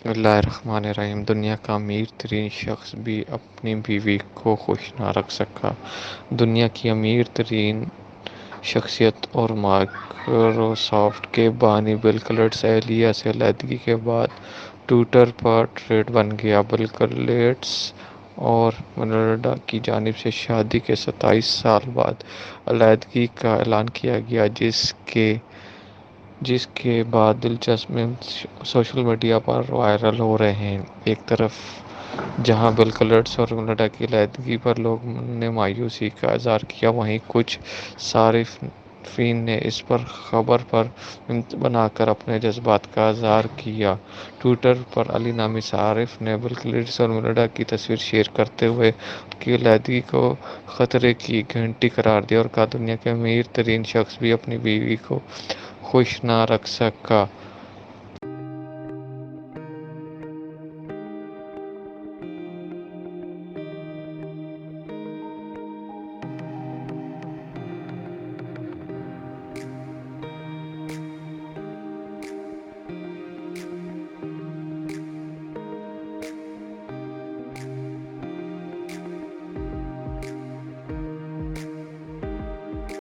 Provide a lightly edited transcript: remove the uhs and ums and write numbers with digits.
बिस्मिल्लाहिर्रहमानिर्रहीम। दुनिया का अमीर तरीन शख्स भी अपनी बीवी को खुश ना रख सका। दुनिया की अमीर तरीन शख्सियत और माइक्रोसॉफ्ट के बानी बिल गेट्स एलिया से अलहदगी के बाद ट्विटर पर ट्रेंड बन गया। बिल गेट्स और मेलिंडा की जानिब से शादी के 27 साल बाद अलहदगी का ऐलान किया गया, जिसके बाद दिलचस्प मीम्स सोशल मीडिया पर वायरल हो रहे हैं। एक तरफ जहां बिल गेट्स और मेलिंडा की अलहदगी पर लोगों ने मायूसी का इजहार किया, वहीं कुछ सारिफिन ने इस पर खबर पर मीम बनाकर अपने जज्बात का इजहार किया। ट्विटर पर अली नामी सारिफ ने बिल गेट्स और मेलिंडा की तस्वीर शेयर करते हुए उनकी अलहदगी को खतरे की घंटी करार दिया और कहा, दुनिया के अमीर तरीन शख्स भी अपनी बीवी को खुश ना रख सका।